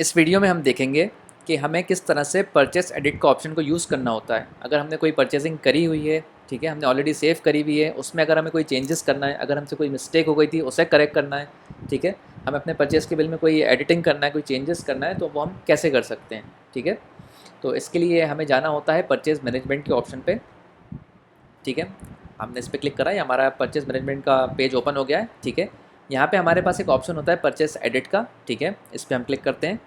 इस वीडियो में हम देखेंगे कि हमें किस तरह से परचेस एडिट का ऑप्शन को यूज़ करना होता है। अगर हमने कोई परचेजिंग करी हुई है, ठीक है, हमने ऑलरेडी सेव करी हुई है, उसमें अगर हमें कोई चेंजेस करना है, अगर हमसे कोई मिस्टेक हो गई थी उसे करेक्ट करना है, ठीक है, हमें अपने परचेस के बिल में कोई एडिटिंग करना है, कोई चेंजेस करना है, तो वो हम कैसे कर सकते हैं, ठीक है। तो इसके लिए हमें जाना होता है परचेज मैनेजमेंट के ऑप्शन पे, ठीक है। हमने इस पर क्लिक करा, ये हमारा परचेज मैनेजमेंट का पेज ओपन हो गया है, ठीक है। यहाँ पे हमारे पास एक ऑप्शन होता है परचेस एडिट का, ठीक है, इस पर हम क्लिक करते हैं,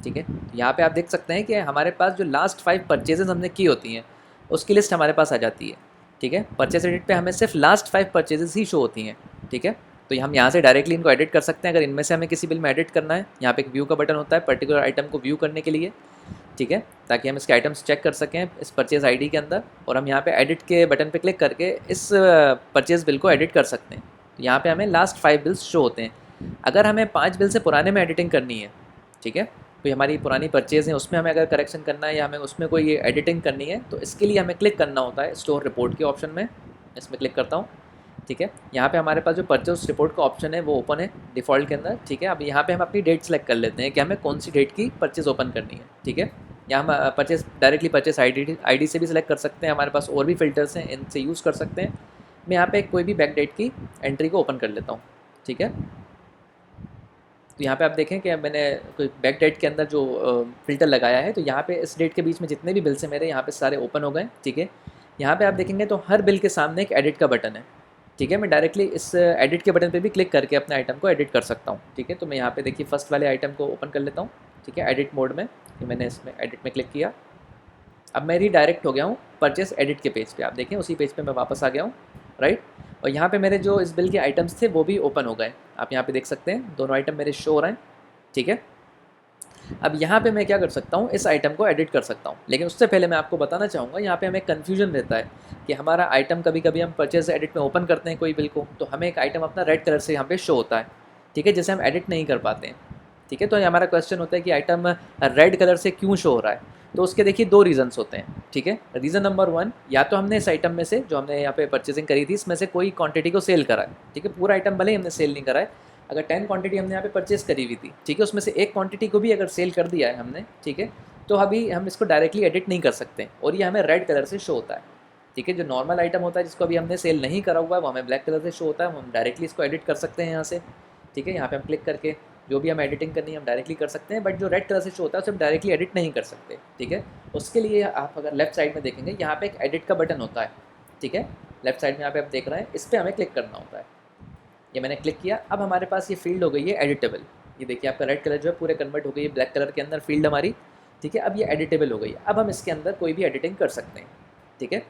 ठीक है। यहाँ पे आप देख सकते हैं कि हमारे पास जो लास्ट 5 परचेजेस हमने की होती हैं उसकी लिस्ट हमारे पास आ जाती है, ठीक है। परचेस एडिट पे हमें सिर्फ लास्ट 5 परचेजेस ही शो होती हैं, ठीक है। तो हम यहाँ से डायरेक्टली इनको एडिट कर सकते हैं। अगर इनमें से हमें किसी बिल में एडिट करना है, यहाँ पे एक व्यू का बटन होता है पर्टिकुलर आइटम को व्यू करने के लिए, ठीक है, ताकि हम इसके आइटम्स चेक कर सकें इस परचेज़ आईडी के अंदर, और हम यहाँ पे एडिट के बटन पे क्लिक करके इस परचेज़ बिल को एडिट कर सकते हैं। तो यहाँ पे हमें लास्ट 5 बिल्स शो होते हैं। अगर हमें 5 बिल से पुराने में एडिटिंग करनी है, ठीक है, कोई हमारी पुरानी परचेज़ है उसमें हमें अगर करेक्शन करना है या हमें उसमें कोई एडिटिंग करनी है, तो इसके लिए हमें क्लिक करना होता है स्टोर रिपोर्ट के ऑप्शन में। इसमें क्लिक करता हूँ, ठीक है। यहाँ पे हमारे पास जो परचेज रिपोर्ट का ऑप्शन है वो ओपन है डिफ़ॉल्ट के अंदर, ठीक है। अब यहाँ पे हम अपनी डेट सेलेक्ट कर लेते हैं कि हमें कौन सी डेट की परचेज़ ओपन करनी है, ठीक है। यहाँ हम परचेस डायरेक्टली परचेस आईडी से भी सिलेक्ट कर सकते हैं। हमारे पास और भी फ़िल्टर्स हैं, इनसे यूज़ कर सकते हैं। मैं यहाँ पे कोई भी बैक डेट की एंट्री को ओपन कर लेता हूँ, ठीक है। तो यहाँ पे आप देखें कि मैंने कोई बैक डेट के अंदर जो फ़िल्टर लगाया है, तो यहाँ पे इस डेट के बीच में जितने भी बिल्स हैं मेरे, यहाँ पे सारे ओपन हो गए, ठीक है। यहाँ पे आप देखेंगे तो हर बिल के सामने एक एडिट का बटन है, ठीक है। मैं डायरेक्टली इस एडिट के बटन पे भी क्लिक करके अपने आइटम को एडिट कर सकता हूँ, ठीक है। तो मैं यहाँ पे देखिए फर्स्ट वाले आइटम को ओपन कर लेता हूँ, ठीक है, एडिट मोड में। कि मैंने इसमें एडिट में क्लिक किया, अब मैं रीडायरेक्ट हो गया हूँ परचेस एडिट के पेज पे। आप देखें उसी पेज पे मैं वापस आ गया हूँ, राइट। और यहाँ पे मेरे जो इस बिल के आइटम्स थे वो भी ओपन हो गए। आप यहाँ पे देख सकते हैं दोनों आइटम मेरे शो हो रहे हैं, ठीक है। अब यहाँ पे मैं क्या कर सकता हूँ, इस आइटम को एडिट कर सकता हूँ। लेकिन उससे पहले मैं आपको बताना चाहूँगा, यहाँ पे हमें कन्फ्यूजन रहता है कि हमारा आइटम कभी कभी हम परचेज एडिट में ओपन करते हैं कोई बिल को, तो हमें एक आइटम अपना रेड कलर से यहाँ पे शो होता है, ठीक है, जिसे हम एडिट नहीं कर पाते हैं, ठीक है। तो ये हमारा क्वेश्चन होता है कि आइटम रेड कलर से क्यों शो हो रहा है। तो उसके देखिए 2 रीज़न्स होते हैं, ठीक है। रीज़न नंबर 1, या तो हमने इस आइटम में से जो हमने यहाँ पे परचेजिंग करी थी इसमें से कोई क्वांटिटी को सेल करा है, ठीक है। पूरा आइटम भले ही हमने सेल नहीं करा है, अगर 10 क्वांटिटी हमने यहाँ पे परचेस करी हुई थी, ठीक है, उसमें से एक क्वांटिटी को भी अगर सेल कर दिया है हमने, ठीक है, तो अभी हम इसको डायरेक्टली एडिट नहीं कर सकते और ये हमें रेड कलर से शो होता है, ठीक है। जो नॉर्मल आइटम होता है जिसको अभी हमने सेल नहीं करा हुआ है वो हमें ब्लैक कलर से शो होता है, हम डायरेक्टली इसको एडिट कर सकते हैं यहाँ से, ठीक है। यहाँ पे हम क्लिक करके जो भी हम एडिटिंग करनी है हम डायरेक्टली कर सकते हैं, बट जो रेड कलर से शो होता है उसे हम डायरेक्टली एडिट नहीं कर सकते, ठीक है। उसके लिए आप अगर लेफ्ट साइड में देखेंगे यहाँ पे एक एडिट का बटन होता है, ठीक है, लेफ्ट साइड में यहाँ पे आप देख रहे हैं, इस पर हमें क्लिक करना होता है। ये मैंने क्लिक किया, अब हमारे पास ये फील्ड हो गई है एडिटेबल। ये देखिए आपका रेड कलर जो है पूरे कन्वर्ट हो गई है ब्लैक कलर के अंदर फील्ड हमारी, ठीक है। अब ये एडिटेबल हो गई है, अब हम इसके अंदर कोई भी एडिटिंग कर सकते हैं, ठीक है।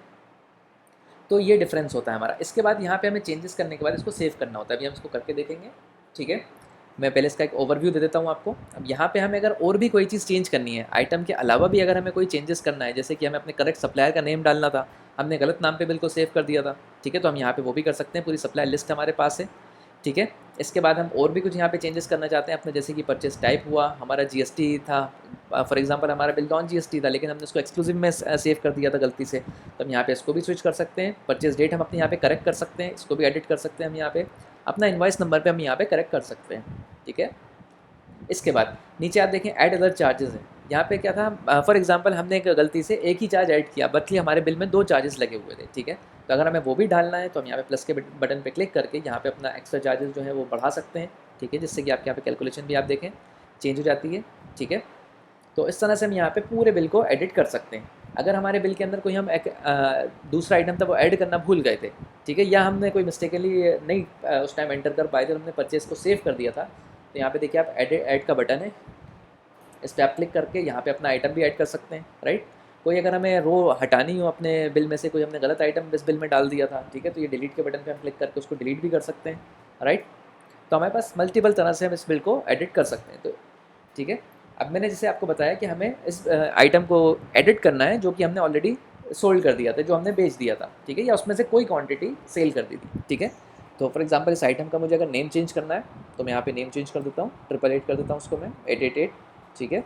तो ये डिफरेंस होता है हमारा। इसके बाद यहाँ पे हमें चेंजेस करने के बाद इसको सेव करना होता है, अभी हम इसको करके देखेंगे, ठीक है। मैं पहले इसका एक ओवरव्यू दे देता हूँ आपको। अब यहाँ पे हमें अगर और भी कोई चीज़ चेंज करनी है, आइटम के अलावा भी अगर हमें कोई चेंजेस करना है, जैसे कि हमें अपने करेक्ट सप्लायर का नेम डालना था, हमने गलत नाम पे बिल को सेव कर दिया था, ठीक है, तो हम यहाँ पे वो भी कर सकते हैं। पूरी सप्लायर लिस्ट हमारे पास है, ठीक है। इसके बाद हम और भी कुछ यहाँ पे चेंजेस करना चाहते हैं अपने, जैसे कि परचेस टाइप हुआ, हमारा जीएसटी था, फॉर एग्जांपल हमारा बिल नॉन जीएसटी था लेकिन हमने उसको एक्सक्लूसिव में सेव कर दिया था गलती से, तो हम यहाँ पे इसको भी स्विच कर सकते हैं। परचेस डेट हम अपने यहाँ पे करेक्ट कर सकते हैं, इसको भी एडिट कर सकते हैं हम यहाँ पे। अपना इनवॉइस नंबर पे हम यहाँ पे करेक्ट कर सकते हैं, ठीक है। इसके बाद नीचे आप देखें ऐड अदर चार्जेस है। यहाँ पे क्या था, फॉर एग्जांपल हमने एक गलती से एक ही चार्ज ऐड किया, बल्कि हमारे बिल में 2 चार्जेस लगे हुए थे, ठीक है। तो अगर हमें वो भी डालना है तो हम यहाँ पे प्लस के बटन पे क्लिक करके यहाँ पे अपना एक्स्ट्रा चार्जेस जो है वो बढ़ा सकते हैं, ठीक है, जिससे कि आपके यहाँ पे कैलकुलेशन भी आप देखें चेंज हो जाती है, ठीक है। तो इस तरह से हम यहाँ पे पूरे बिल को एडिट कर सकते हैं। अगर हमारे बिल के अंदर कोई हम एक दूसरा आइटम था वो ऐड करना भूल गए थे, ठीक है, या हमने कोई मिस्टेकली नहीं उस टाइम एंटर कर पाए थे, हमने परचेस को सेव कर दिया था, तो यहाँ पे देखिए आप ऐड का बटन है, इस पर आप क्लिक करके यहाँ पे अपना आइटम भी ऐड कर सकते हैं, राइट। कोई अगर हमें रो हटानी हो अपने बिल में से, कोई हमने गलत आइटम इस बिल में डाल दिया था, ठीक है, तो ये डिलीट के बटन पे हम क्लिक करके उसको डिलीट भी कर सकते हैं, राइट। तो हमारे पास मल्टीपल तरह से हम इस बिल को एडिट कर सकते हैं, तो ठीक है। अब मैंने जैसे आपको बताया कि हमें इस आइटम को एडिट करना है जो कि हमने ऑलरेडी सोल्ड कर दिया था, जो हमने बेच दिया था, ठीक है, या उसमें से कोई क्वांटिटी सेल कर दी थी, ठीक है। तो फॉर एग्जांपल इस आइटम का मुझे अगर नेम चेंज करना है तो मैं यहाँ पे नेम चेंज कर देता हूँ, 888 कर देता हूँ उसको मैं 888, ठीक है।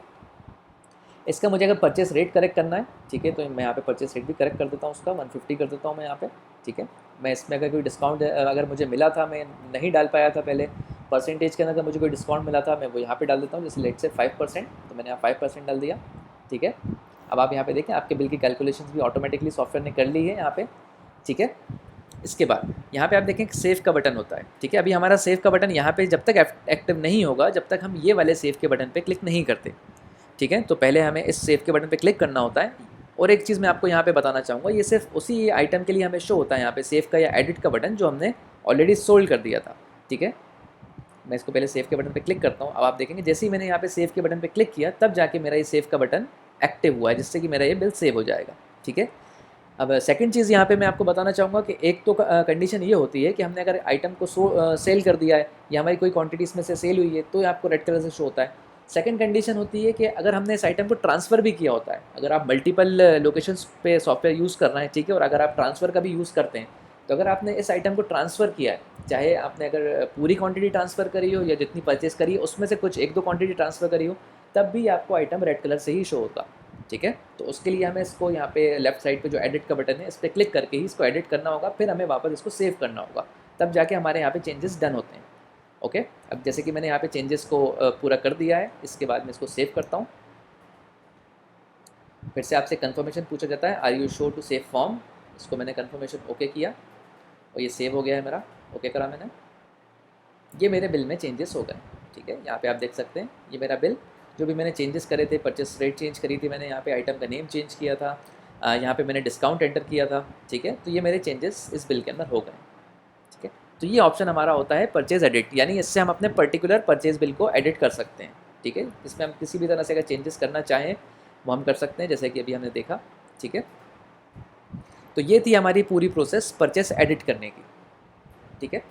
इसका मुझे अगर परचेस रेट करेक्ट करना है, ठीक है, तो मैं यहाँ पे परचेस रेट भी करेक्ट कर देता हूँ, उसका 150 कर देता हूँ मैं यहाँ पे, ठीक है। मैं इसमें अगर कोई डिस्काउंट अगर मुझे मिला था, मैं नहीं डाल पाया था पहले, परसेंटेज के अंदर अगर मुझे कोई डिस्काउंट मिला था मैं वो यहाँ पे डाल देता हूँ, जैसे लेट से 5%, तो मैंने यहाँ 5% डाल दिया। ठीक है, अब आप यहाँ पे देखें आपके बिल की कैलकुलेशंस भी ऑटोमेटिकली सॉफ्टवेयर ने कर ली है यहाँ पे। ठीक है, इसके बाद यहाँ पे आप देखें सेव का बटन होता है। ठीक है, अभी हमारा सेव का बटन यहाँ पे जब तक एक्टिव नहीं होगा जब तक हम ये वाले सेव के बटन पे क्लिक नहीं करते। ठीक है, तो पहले हमें इस सेव के बटन पे क्लिक करना होता है। और एक चीज़ मैं आपको यहाँ पे बताना चाहूँगा, ये सिर्फ उसी आइटम के लिए हमें शो होता है यहाँ पे सेव का या एडिट का बटन जो हमने ऑलरेडी सोल्ड कर दिया था। ठीक है, मैं इसको पहले सेव के बटन पे क्लिक करता हूँ। अब आप देखेंगे जैसे ही मैंने यहाँ पे सेव के बटन पे क्लिक किया तब जाके मेरा ये सेव का बटन एक्टिव हुआ है, जिससे कि मेरा ये बिल सेव हो जाएगा। ठीक है, अब सेकंड चीज़ यहाँ पे मैं आपको बताना चाहूँगा कि एक तो कंडीशन ये होती है कि हमने अगर आइटम को सेल कर दिया है या हमारी कोई क्वांटिटी इसमें से सेल हुई है तो आपको रेड कलर से शो होता है। सेकंड कंडीशन होती है कि अगर हमने इस आइटम को ट्रांसफ़र भी किया होता है, अगर आप मल्टीपल लोकेशंस पे सॉफ्टवेयर यूज़ कर रहे हैं, ठीक है, और अगर आप ट्रांसफ़र का भी यूज़ करते हैं, तो अगर आपने इस आइटम को ट्रांसफ़र किया है, चाहे आपने अगर पूरी क्वांटिटी ट्रांसफ़र करी हो या जितनी परचेज़ करी है उसमें से कुछ 1-2 क्वांटिटी ट्रांसफ़र करी हो, तब भी आपको आइटम रेड कलर से ही शो होगा। ठीक है, तो उसके लिए हमें इसको यहाँ पे लेफ्ट साइड पे जो एडिट का बटन है इस पर क्लिक करके ही इसको एडिट करना होगा, फिर हमें वापस इसको सेव करना होगा, तब जाके हमारे यहाँ पे चेंजेस डन होते हैं। ओके, अब जैसे कि मैंने यहाँ पे चेंजेस को पूरा कर दिया है, इसके बाद मैं इसको सेव करता हूँ। फिर से आपसे कंफर्मेशन पूछा जाता है, are you sure to save form. इसको मैंने कंफर्मेशन ओके किया और ये सेव हो गया है मेरा। ओके करा मैंने, ये मेरे बिल में चेंजेस हो गए। ठीक है, यहाँ पे आप देख सकते हैं ये मेरा बिल, जो भी मैंने चेंजेस करे थे, परचेस रेट चेंज करी थी मैंने, यहाँ पे आइटम का नेम चेंज किया था, यहाँ पे मैंने डिस्काउंट एंटर किया था। ठीक है, तो ये मेरे चेंजेस इस बिल के अंदर हो गए। ठीक है, तो ये ऑप्शन हमारा होता है परचेज एडिट, यानी इससे हम अपने पर्टिकुलर परचेज बिल को एडिट कर सकते हैं। ठीक है, इसमें हम किसी भी तरह से अगर चेंजेस करना चाहें वो हम कर सकते हैं, जैसे कि अभी हमने देखा। ठीक है, तो ये थी हमारी पूरी प्रोसेस परचेस एडिट करने की। ठीक है।